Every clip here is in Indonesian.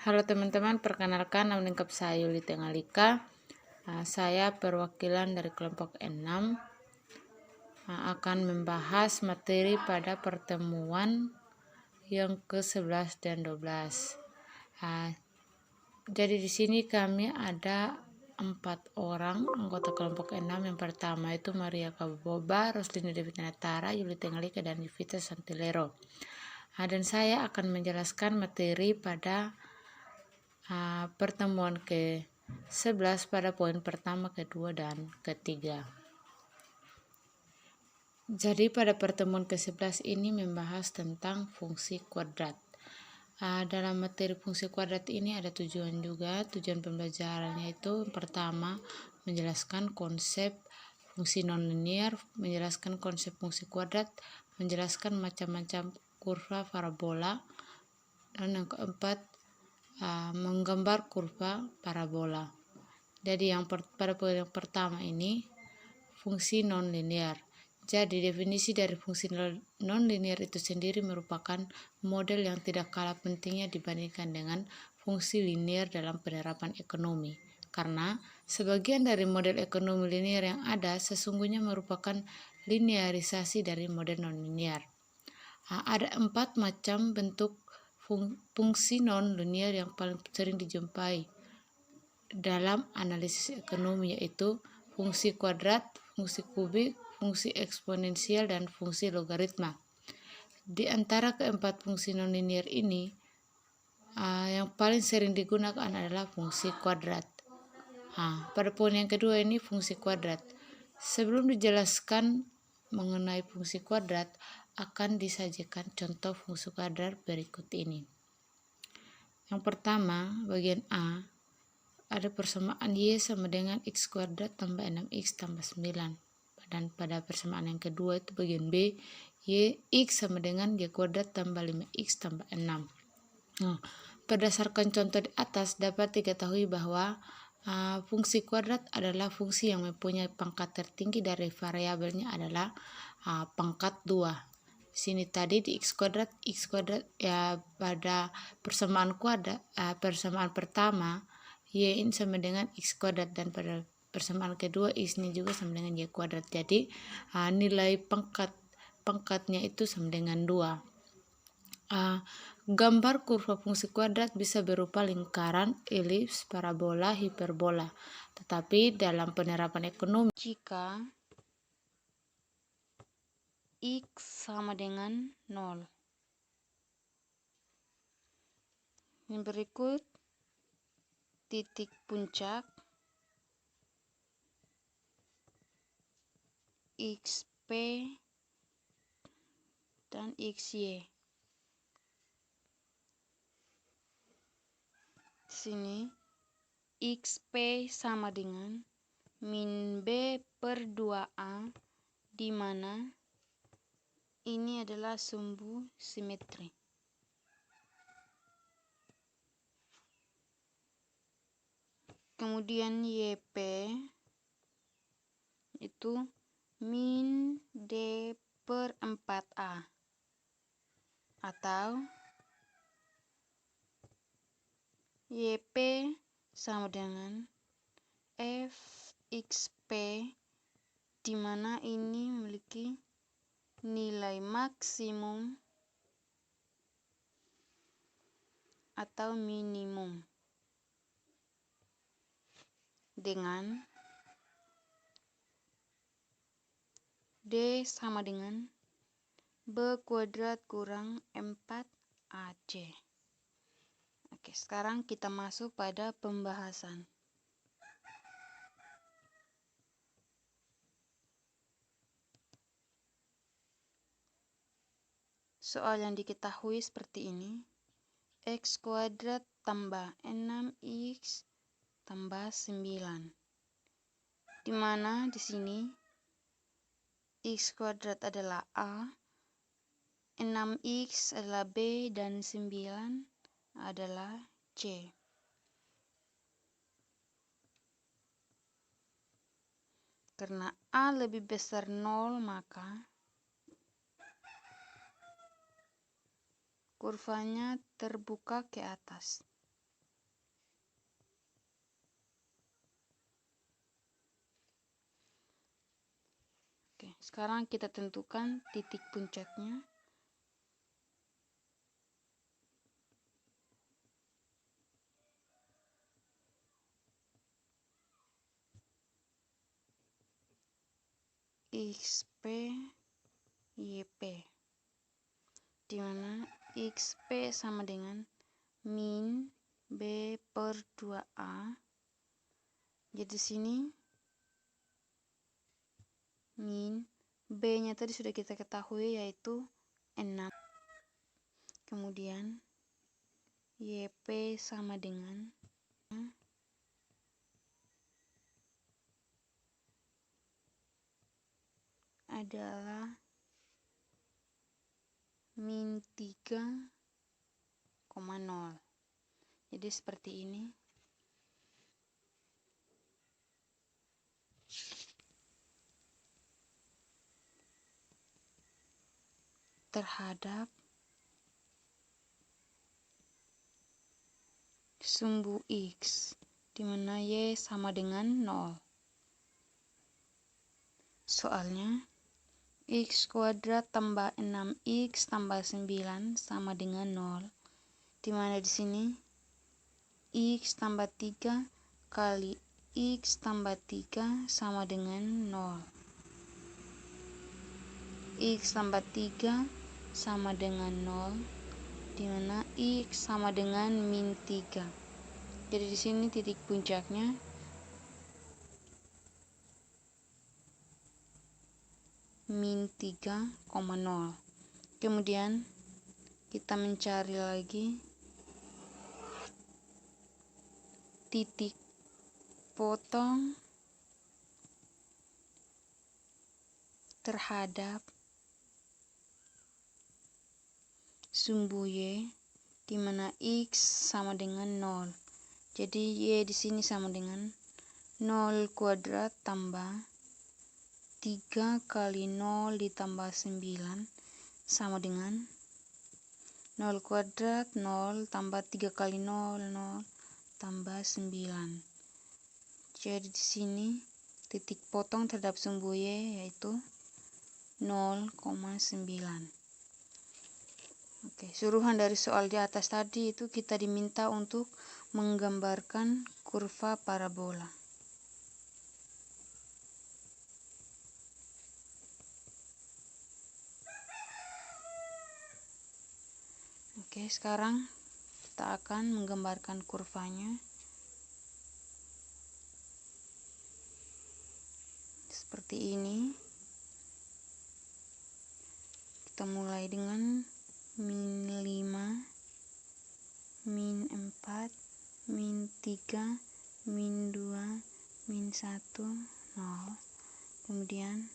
Halo teman-teman, perkenalkan nama lengkap saya Yuli Tengalika. Saya perwakilan dari kelompok 6 akan membahas materi pada pertemuan yang ke-11 dan 12. Jadi di sini kami ada 4 orang anggota kelompok 6. Yang pertama itu Maria Kaboba, Roslini Dewi Natara, Yuli Tengalika, dan Yuvita Santilero. Dan saya akan menjelaskan materi pada pertemuan ke-11 pada poin pertama, kedua, dan ketiga. Jadi pada pertemuan ke-11 ini membahas tentang fungsi kuadrat. Dalam materi fungsi kuadrat ini ada tujuan juga. Tujuan pembelajarannya itu pertama menjelaskan konsep fungsi nonlinier, menjelaskan konsep fungsi kuadrat, menjelaskan macam-macam kurva parabola, dan yang keempat menggambar kurva parabola. Jadi pada poin yang pertama ini fungsi nonlinier. Jadi definisi dari fungsi nonlinier itu sendiri merupakan model yang tidak kalah pentingnya dibandingkan dengan fungsi linier dalam penerapan ekonomi. Karena sebagian dari model ekonomi linier yang ada sesungguhnya merupakan linearisasi dari model nonlinier. Ada 4 macam bentuk fungsi non-linear yang paling sering dijumpai dalam analisis ekonomi, yaitu fungsi kuadrat, fungsi kubik, fungsi eksponensial, dan fungsi logaritma. Di antara keempat fungsi non-linear ini, yang paling sering digunakan adalah fungsi kuadrat. Pada poin yang kedua ini fungsi kuadrat. Sebelum dijelaskan mengenai fungsi kuadrat, akan disajikan contoh fungsi kuadrat berikut ini. Yang pertama, bagian A, ada persamaan Y sama dengan X kuadrat tambah 6X tambah 9. Dan pada persamaan yang kedua itu bagian B, X sama dengan Y kuadrat tambah 5X tambah 6. Berdasarkan contoh di atas dapat diketahui bahwa fungsi kuadrat adalah fungsi yang mempunyai pangkat tertinggi dari variabelnya adalah pangkat 2. Sini tadi di X kuadrat ya pada persamaan kuadrat, persamaan pertama Y ini sama dengan X kuadrat, dan pada persamaan kedua X ini juga sama dengan Y kuadrat. Jadi nilai pangkatnya itu sama dengan 2. Gambar kurva fungsi kuadrat bisa berupa lingkaran, elips, parabola, hiperbola. Tetapi dalam penerapan ekonomi, jika X sama dengan 0. Yang berikut titik puncak XP dan XY. Di sini XP sama dengan min B per 2A, di mana ini adalah sumbu simetri. Kemudian YP itu min D per 4A, atau YP sama dengan FXP, di mana ini memiliki nilai maksimum atau minimum, dengan D sama dengan B kuadrat kurang 4AC. Oke, sekarang kita masuk pada pembahasan. Soal yang diketahui seperti ini. X kuadrat tambah 6X tambah 9. Di mana di sini X kuadrat adalah A, 6X adalah B, dan 9 adalah C. Karena A lebih besar 0, maka kurvanya terbuka ke atas. Sekarang kita tentukan titik puncaknya. XP YP, di mana XP sama dengan min B per 2A. Jadi sini min B-nya tadi sudah kita ketahui yaitu 6. Kemudian YP sama dengan adalah min 3,0. Jadi seperti ini. Terhadap sumbu X, di mana Y sama dengan 0. Soalnya X kuadrat tambah 6X tambah 9 sama dengan 0. Di mana di sini X tambah 3 kali X tambah 3 sama dengan 0. X tambah 3 sama dengan 0, di mana X sama dengan min 3. Jadi di sini titik puncaknya min 3,0. Kemudian kita mencari lagi titik potong terhadap sumbu Y, di mana X sama dengan 0. Jadi Y di sini sama dengan 0 kuadrat tambah 3 kali 0 ditambah 9 sama dengan 0 kuadrat 0 tambah 3 kali 0, 0 tambah 9. Jadi di sini titik potong terhadap sumbu Y yaitu 0,9. Oke, suruhan dari soal di atas tadi itu kita diminta untuk menggambarkan kurva parabola. Oke, sekarang kita akan menggambarkan kurvanya. Seperti ini. Kita mulai dengan min 5, min 4, min 3, min 2, min 1, 0. Kemudian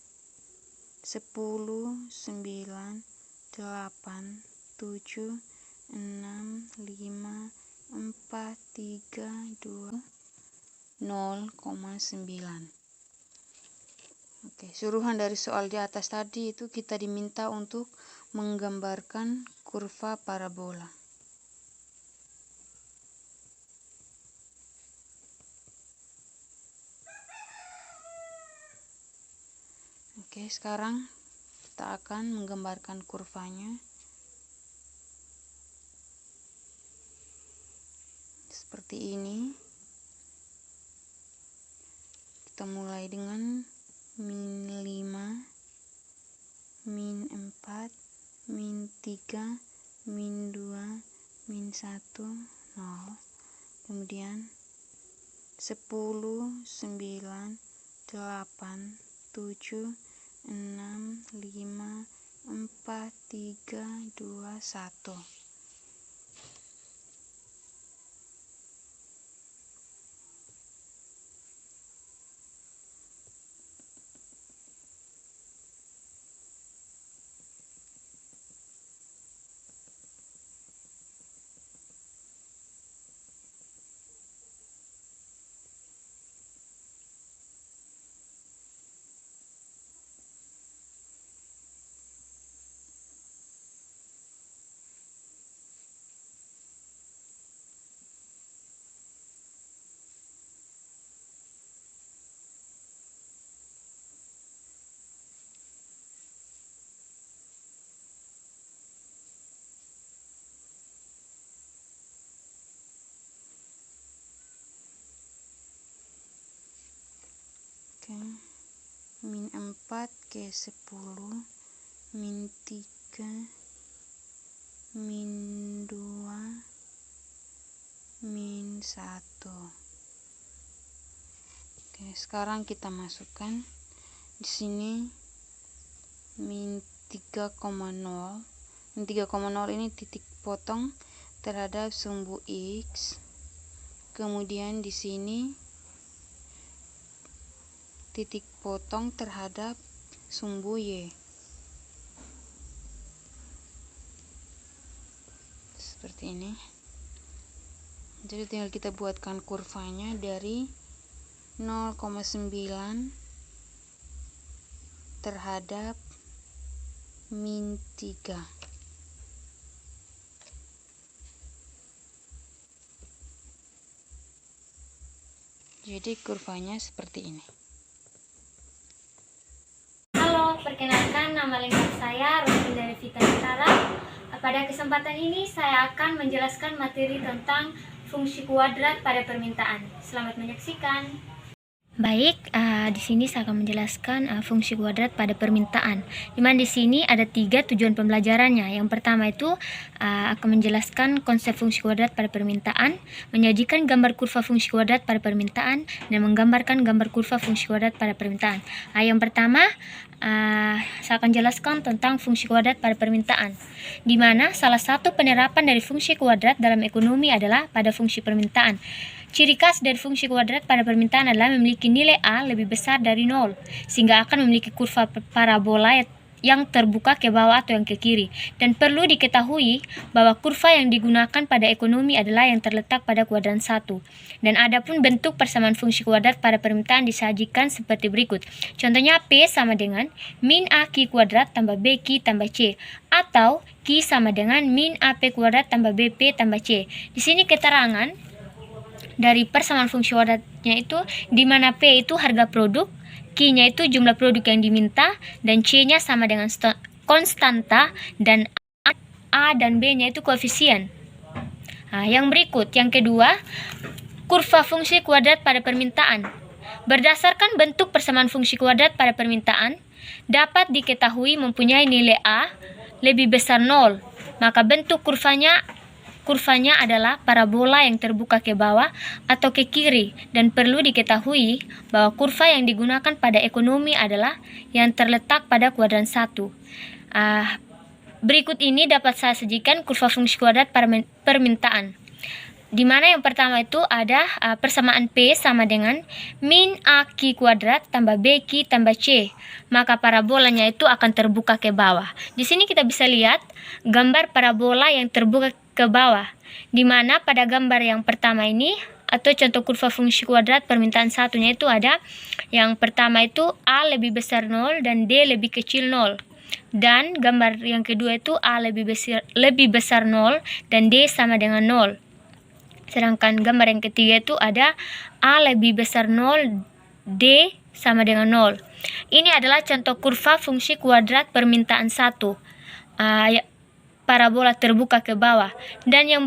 10, 9, 8, 7, 6, 5, 4, 3, 2, 0,9. Oke, suruhan dari soal di atas tadi itu kita diminta untuk menggambarkan kurva parabola. Oke, sekarang kita akan menggambarkan kurvanya. Seperti ini. Kita mulai dengan min 5, min 4, min 3, min 2, min 1, 0. Kemudian 10, 9, 8, 7, 6, 5, 4, 3, 2, 1. min 4 ke 10 min 3 min 2 min 1. Oke, sekarang kita masukkan di sini min 3,0. Min 3,0 ini titik potong terhadap sumbu X. Kemudian di sini titik potong terhadap sumbu Y. Seperti ini. Jadi tinggal kita buatkan kurvanya dari 0,9 terhadap min 3. Jadi kurvanya seperti ini. Halo, perkenalkan nama lengkap saya Rosin dari Vita Utara. Pada kesempatan ini saya akan menjelaskan materi tentang fungsi kuadrat pada permintaan. Selamat menyaksikan. Baik, di sini saya akan menjelaskan fungsi kuadrat pada permintaan. Di mana di sini ada 3 tujuan pembelajarannya. Yang pertama itu akan menjelaskan konsep fungsi kuadrat pada permintaan, menyajikan gambar kurva fungsi kuadrat pada permintaan, dan menggambarkan gambar kurva fungsi kuadrat pada permintaan. Yang pertama, saya akan jelaskan tentang fungsi kuadrat pada permintaan. Di mana salah satu penerapan dari fungsi kuadrat dalam ekonomi adalah pada fungsi permintaan. Ciri khas dari fungsi kuadrat pada permintaan adalah memiliki nilai A lebih besar dari 0, sehingga akan memiliki kurva parabola yang terbuka ke bawah atau yang ke kiri. Dan perlu diketahui bahwa kurva yang digunakan pada ekonomi adalah yang terletak pada kuadran 1. Dan adapun bentuk persamaan fungsi kuadrat pada permintaan disajikan seperti berikut. Contohnya P sama dengan min A Q kuadrat tambah B Q tambah C, atau Q sama dengan min AP kuadrat tambah BP tambah C. Di sini keterangan dari persamaan fungsi kuadratnya itu, di mana P itu harga produk, Q-nya itu jumlah produk yang diminta, dan C-nya sama dengan konstanta, dan A dan B-nya itu koefisien. Yang berikut, yang kedua, kurva fungsi kuadrat pada permintaan. Berdasarkan bentuk persamaan fungsi kuadrat pada permintaan, dapat diketahui mempunyai nilai A lebih besar 0, maka bentuk kurvanya adalah parabola yang terbuka ke bawah atau ke kiri, dan perlu diketahui bahwa kurva yang digunakan pada ekonomi adalah yang terletak pada kuadran 1. Berikut ini dapat saya sajikan kurva fungsi kuadrat pada permintaan. Di mana yang pertama itu ada persamaan P sama dengan min A Q kuadrat tambah B Q tambah C, maka parabolanya itu akan terbuka ke bawah. Di sini kita bisa lihat gambar parabola yang terbuka ke bawah, di mana pada gambar yang pertama ini atau contoh kurva fungsi kuadrat permintaan satunya itu ada yang pertama itu A lebih besar 0 dan D lebih kecil 0, dan gambar yang kedua itu A lebih besar 0 dan D sama dengan 0. Sedangkan gambar yang ketiga itu ada A lebih besar 0, D sama dengan 0. Ini adalah contoh kurva fungsi kuadrat permintaan 1. Parabola terbuka ke bawah. Dan yang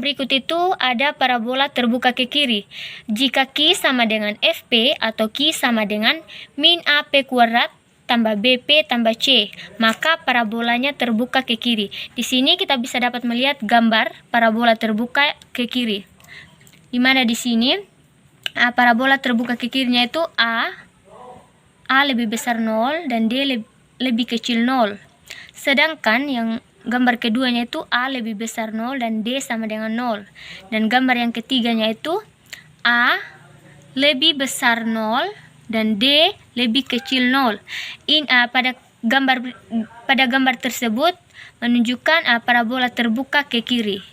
berikut itu ada parabola terbuka ke kiri. Jika Q sama dengan FP atau Q sama dengan min AP kuadrat tambah BP tambah C, maka parabolanya terbuka ke kiri. Di sini kita bisa dapat melihat gambar parabola terbuka ke kiri. Di mana di sini parabola terbuka ke kirinya itu A lebih besar 0 dan D lebih kecil 0. Sedangkan yang gambar keduanya itu A lebih besar 0 dan D sama dengan 0. Dan gambar yang ketiganya itu A lebih besar 0 dan D lebih kecil 0. Pada gambar tersebut menunjukkan parabola terbuka ke kiri.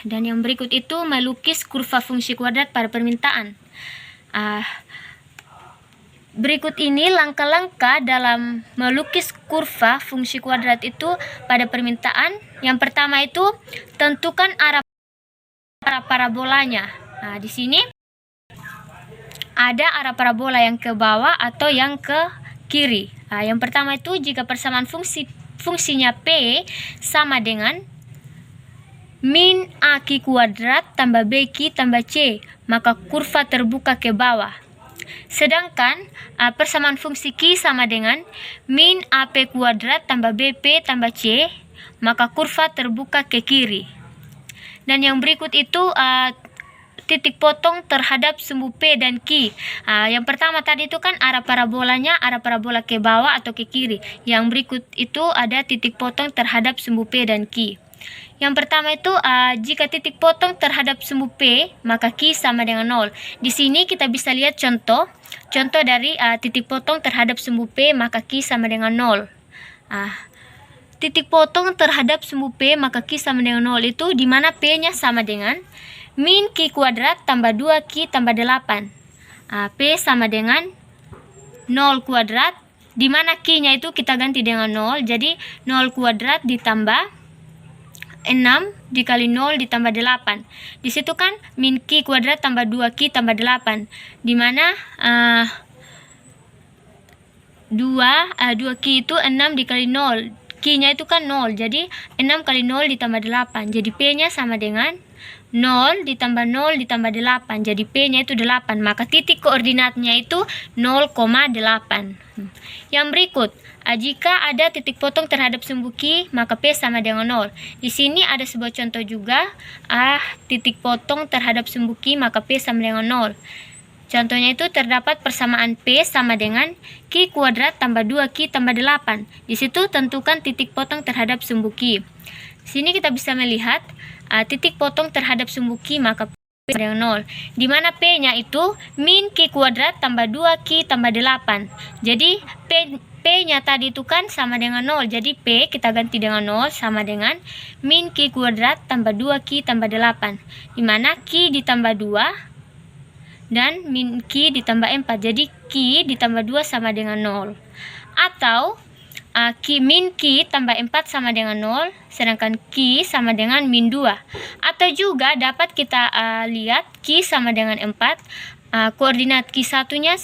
Dan yang berikut itu melukis kurva fungsi kuadrat pada permintaan. Berikut ini langkah-langkah dalam melukis kurva fungsi kuadrat itu pada permintaan. Yang pertama itu tentukan arah parabolanya. Di sini ada arah parabola yang ke bawah atau yang ke kiri. Yang pertama itu jika persamaan fungsinya P sama dengan min A Q kuadrat tambah B Q tambah C, maka kurva terbuka ke bawah. Sedangkan persamaan fungsi Q sama dengan min AP kuadrat tambah BP tambah C, maka kurva terbuka ke kiri. Dan yang berikut itu titik potong terhadap sumbu P dan Q. Yang pertama tadi itu kan arah parabolanya, arah parabola ke bawah atau ke kiri. Yang berikut itu ada titik potong terhadap sumbu P dan Q. Yang pertama itu jika titik potong terhadap sumbu P, maka Q sama dengan 0. Di sini kita bisa lihat contoh dari titik potong terhadap sumbu P, maka Q sama dengan 0. Titik potong terhadap sumbu P, maka Q sama dengan 0 itu di mana P-nya sama dengan min Q kuadrat tambah 2Q tambah 8. P sama dengan 0 kuadrat, di mana Q-nya itu kita ganti dengan 0, jadi 0 kuadrat ditambah 6 dikali 0 ditambah 8. Di situ kan min Q kuadrat tambah 2Q tambah 8. Di mana 2Q itu 6 dikali 0. Q-nya itu kan 0. Jadi 6 kali 0 ditambah 8. Jadi P-nya sama dengan 0 ditambah 0 ditambah 8. Jadi P-nya itu 8. Maka titik koordinatnya itu 0,8. Yang berikut, jika ada titik potong terhadap sumbu Q, maka P sama dengan 0. Di sini ada sebuah contoh juga, titik potong terhadap sumbu Q, maka P sama dengan 0. Contohnya itu terdapat persamaan P sama dengan Q kuadrat tambah 2Q tambah 8. Di situ tentukan titik potong terhadap sumbu Q. Di sini kita bisa melihat titik potong terhadap sumbu Q, maka P sama dengan 0. Di mana P-nya itu min Q kuadrat tambah 2Q tambah 8. Jadi P-nya tadi itu kan sama dengan 0. Jadi P kita ganti dengan 0 sama dengan min Q kuadrat tambah 2Q tambah 8. Di mana Q ditambah 2 dan min Q ditambah 4. Jadi Q ditambah 2 sama dengan 0. Atau min Q tambah 4 sama dengan 0, sedangkan Q sama dengan min 2. Atau juga dapat kita lihat Q sama dengan 4, koordinat Q1-nya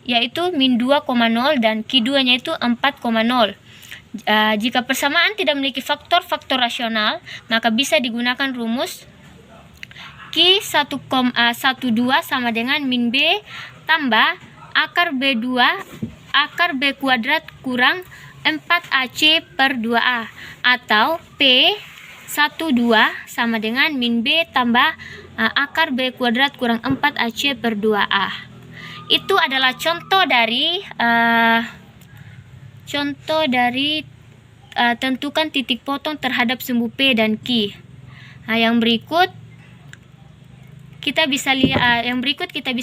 yaitu min 2,0 dan Q2-nya itu 4,0. Jika persamaan tidak memiliki faktor-faktor rasional, maka bisa digunakan rumus Q12 sama dengan min B tambah akar B2 akar B kuadrat kurang 4AC per 2A, atau P12 sama dengan min B tambah akar B kuadrat kurang 4AC per 2A. Itu adalah contoh dari tentukan titik potong terhadap sumbu P dan Q. Yang berikut kita bisa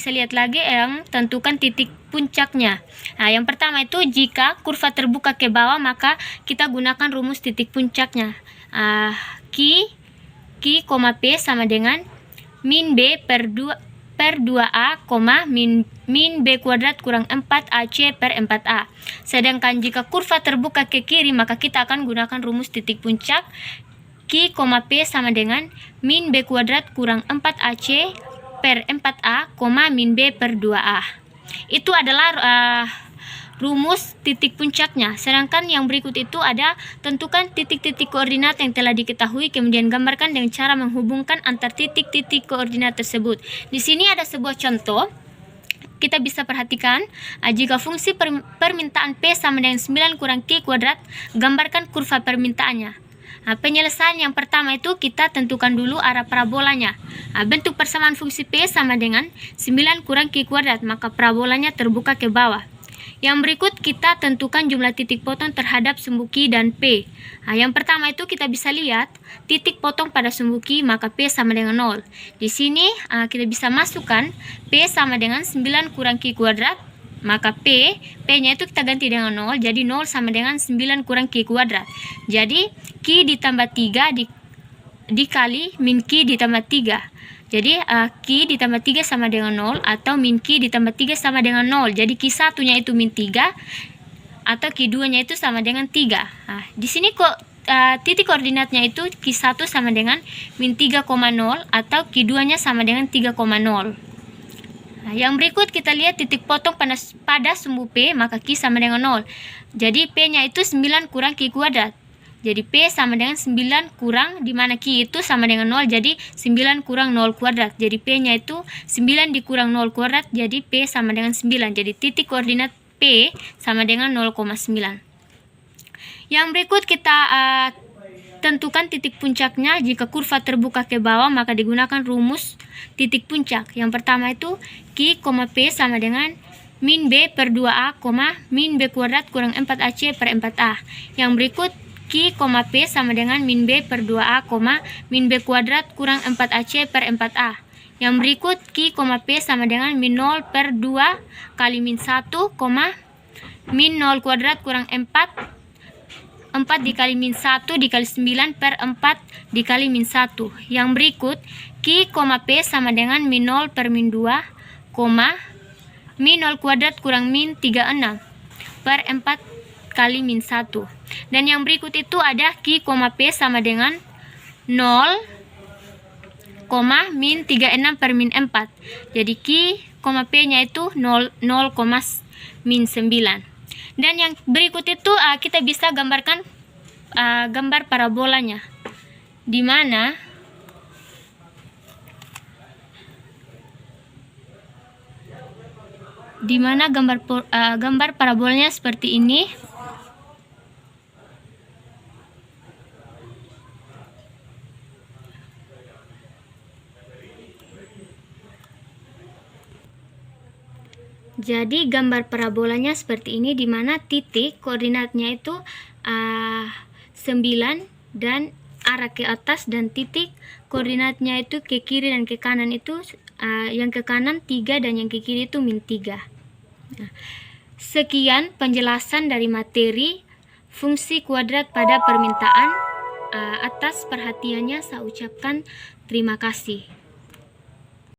lihat lagi yang tentukan titik puncaknya. Yang pertama itu jika kurva terbuka ke bawah, maka kita gunakan rumus titik puncaknya. Q, P sama dengan min B per 2A, min B kuadrat kurang 4AC per 4A. Sedangkan jika kurva terbuka ke kiri, maka kita akan gunakan rumus titik puncak. Q, P sama dengan min B kuadrat kurang 4AC per 4A, min B per 2A. Itu adalah rumus titik puncaknya. Sedangkan yang berikut itu ada tentukan titik-titik koordinat yang telah diketahui, kemudian gambarkan dengan cara menghubungkan antar titik-titik koordinat tersebut. Di sini ada sebuah contoh. Kita bisa perhatikan, jika fungsi permintaan P sama dengan 9 kurang Q kuadrat, gambarkan kurva permintaannya. Penyelesaian yang pertama itu kita tentukan dulu arah parabolanya. Bentuk persamaan fungsi P sama dengan 9 kurang Q kuadrat, maka parabolanya terbuka ke bawah. Yang berikut kita tentukan jumlah titik potong terhadap sumbu Q dan P. Yang pertama itu kita bisa lihat titik potong pada sumbu Q, maka P sama dengan 0. Di sini kita bisa masukkan P sama dengan 9 kurang Q kuadrat, maka P-nya itu kita ganti dengan 0, jadi 0 sama dengan 9 kurang Q kuadrat. Jadi Q ditambah 3 dikali min Q ditambah 3. Jadi Q ditambah 3 sama dengan 0, atau min Q ditambah 3 sama dengan 0. Jadi Q1-nya itu min 3, atau Q2-nya itu sama dengan 3. Di sini kok titik koordinatnya itu Q1 sama dengan min 3,0, atau Q2-nya sama dengan 3,0. Yang berikut kita lihat titik potong pada sumbu P, maka Q sama dengan 0. Jadi P-nya itu 9 kurang Q kuadrat. Jadi P sama dengan 9 kurang, dimana Q itu sama dengan 0, jadi 9 kurang 0 kuadrat. Jadi P-nya itu 9 dikurang 0 kuadrat, jadi P sama dengan 9. Jadi titik koordinat P sama dengan 0,9. Yang berikut kita tentukan titik puncaknya. Jika kurva terbuka ke bawah, maka digunakan rumus titik puncak. Yang pertama itu Q, P sama dengan min B per 2A, min B kuadrat kurang 4AC per 4A. Yang berikut Q, P sama dengan min B per 2A, min B kuadrat kurang 4AC per 4A. Yang berikut Q, P sama dengan min 0 per 2 kali min 1, min 0 kuadrat kurang 4 dikali min 1 dikali 9 per 4 dikali min 1. Yang berikut Q, P sama dengan min 0 per min 2, min 0 kuadrat kurang min 36 per 4 kali min 1. Dan yang berikut itu ada Q, P sama dengan 0, min 36 per min 4. Jadi Q, P nya itu 0, min 9. Dan yang berikut itu kita bisa gambarkan gambar parabolanya, di mana gambar parabolanya seperti ini. Jadi gambar parabolanya seperti ini, di mana titik koordinatnya itu 9 dan arah ke atas, dan titik koordinatnya itu ke kiri dan ke kanan itu yang ke kanan 3 dan yang ke kiri itu min 3. Nah, sekian penjelasan dari materi fungsi kuadrat pada permintaan. Atas perhatiannya saya ucapkan terima kasih.